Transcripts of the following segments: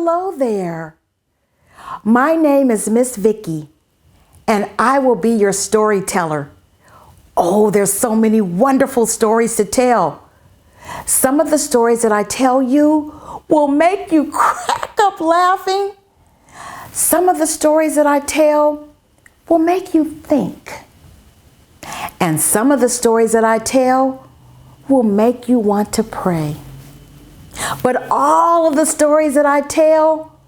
hello there. My name is Miss Vicki, and I will be your storyteller. Oh, there's so many wonderful stories to tell. Some of the stories that I tell you will make you crack up laughing. Some of the stories that I tell will make you think. And some of the stories that I tell will make you want to pray. But all of the stories that I tell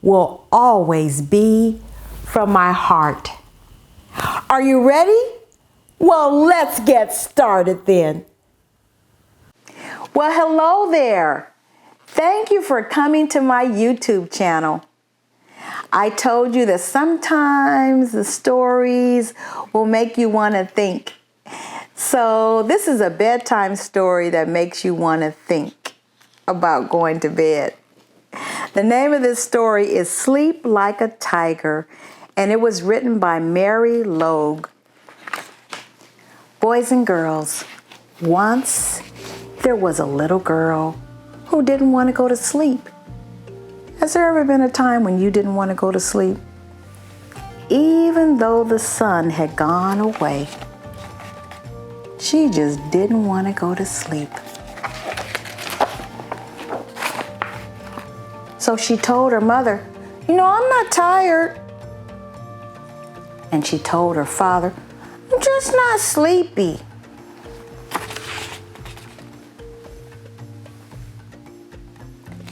will always be from my heart. Are you ready? Well, let's get started then. Well, hello there. Thank you for coming to my YouTube channel. I told you that sometimes the stories will make you want to think. So this is a bedtime story that makes you want to think about going to bed. The name of this story is Sleep Like a Tiger, and it was written by Mary Logue. Boys and girls, once there was a little girl who didn't want to go to sleep. Has there ever been a time when you didn't want to go to sleep? Even though the sun had gone away, she just didn't want to go to sleep. So she told her mother, I'm not tired. And she told her father, I'm just not sleepy.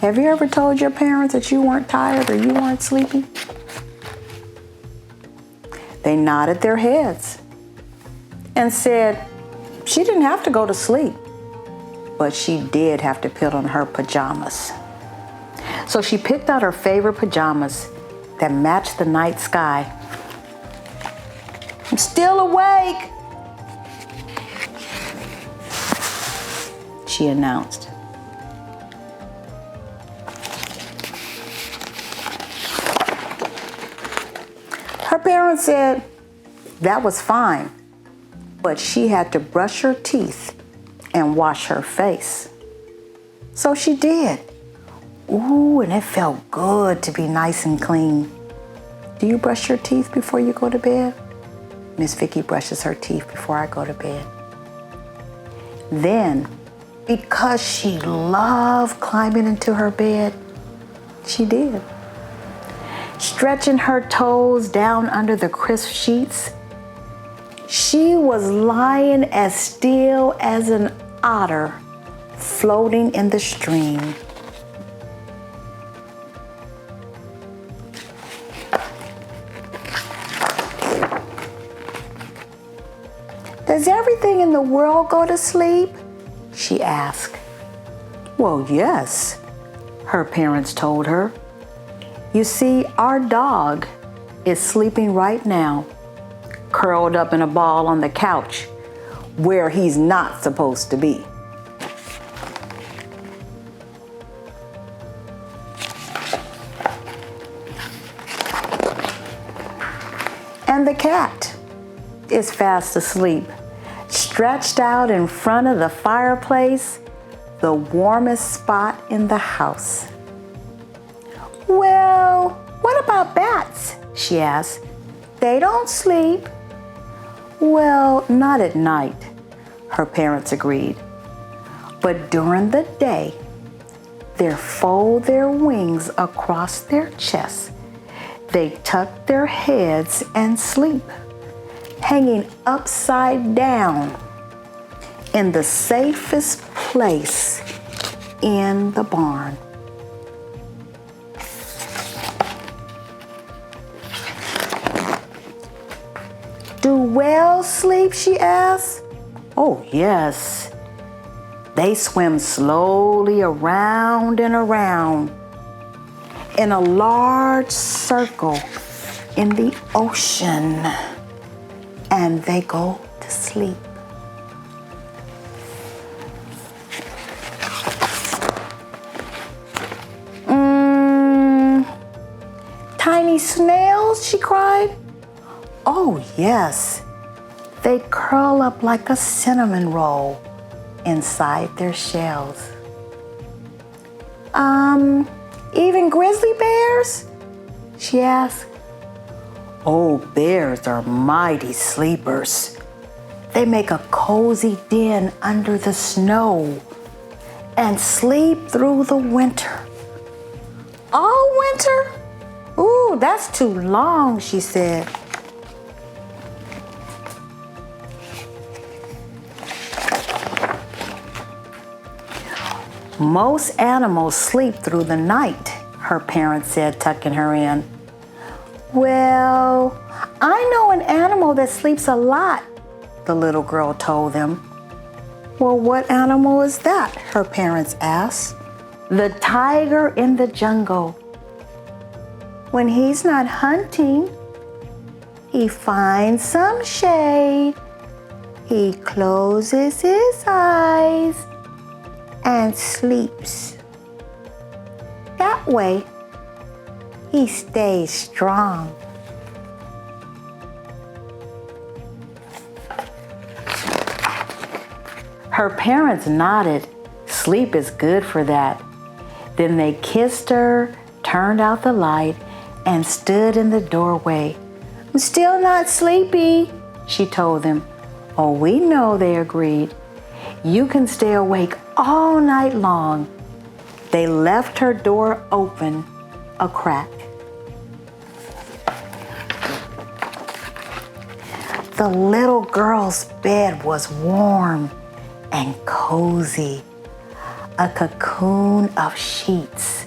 Have you ever told your parents that you weren't tired or you weren't sleepy? They nodded their heads and said she didn't have to go to sleep, but she did have to put on her pajamas. So she picked out her favorite pajamas that matched the night sky. I'm still awake, she announced. Her parents said that was fine, but she had to brush her teeth and wash her face. So she did. Ooh, and it felt good to be nice and clean. Do you brush your teeth before you go to bed? Miss Vicki brushes her teeth before I go to bed. Then, because she loved climbing into her bed, she did. Stretching her toes down under the crisp sheets, she was lying as still as an otter floating in the stream. Does everything in the world go to sleep? She asked. Well, yes, her parents told her. You see, our dog is sleeping right now, curled up in a ball on the couch where he's not supposed to be. And the cat is fast asleep, stretched out in front of the fireplace, the warmest spot in the house. Well, what about bats? She asked. They don't sleep. Well, not at night, her parents agreed. But during the day, they fold their wings across their chests. They tuck their heads and sleep, hanging upside down in the safest place in the barn. Do whales sleep? She asked. Oh, yes. They swim slowly around and around in a large circle in the ocean, and they go to sleep. Tiny snails, she cried. Oh, yes. They curl up like a cinnamon roll inside their shells. Even grizzly bears? She asked. Oh, bears are mighty sleepers. They make a cozy den under the snow and sleep through the winter. All winter? Ooh, that's too long, she said. Most animals sleep through the night, her parents said, tucking her in. Well, I know an animal that sleeps a lot, the little girl told them. Well, what animal is that? Her parents asked. The tiger in the jungle. When he's not hunting, he finds some shade. He closes his eyes and sleeps. That way, he stays strong. Her parents nodded. Sleep is good for that. Then they kissed her, turned out the light, and stood in the doorway. I'm still not sleepy, she told them. Oh, we know, they agreed. You can stay awake all night long. They left her door open a crack. The little girl's bed was warm and cozy. A cocoon of sheets,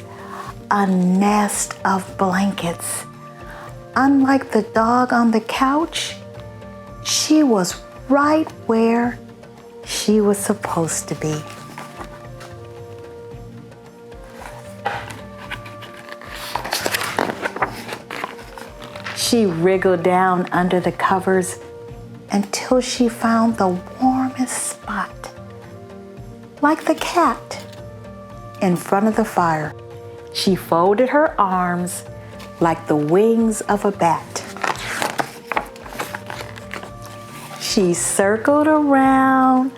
a nest of blankets. Unlike the dog on the couch, she was right where she was supposed to be. She wriggled down under the covers until she found the warmest spot, like the cat, in front of the fire. She folded her arms like the wings of a bat. She circled around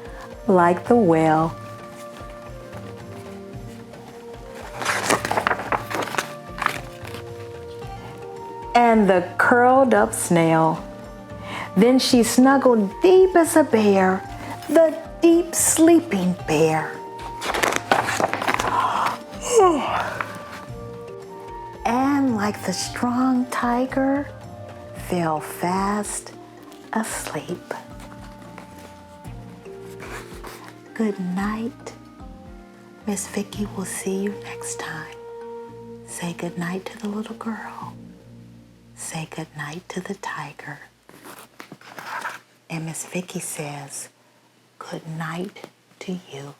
like the whale. And the curled up snail. Then she snuggled deep as a bear, the deep sleeping bear. And like the strong tiger, fell fast asleep. Good night. Miss Vicky will see you next time. Say good night to the little girl. Say good night to the tiger. And Miss Vicky says good night to you.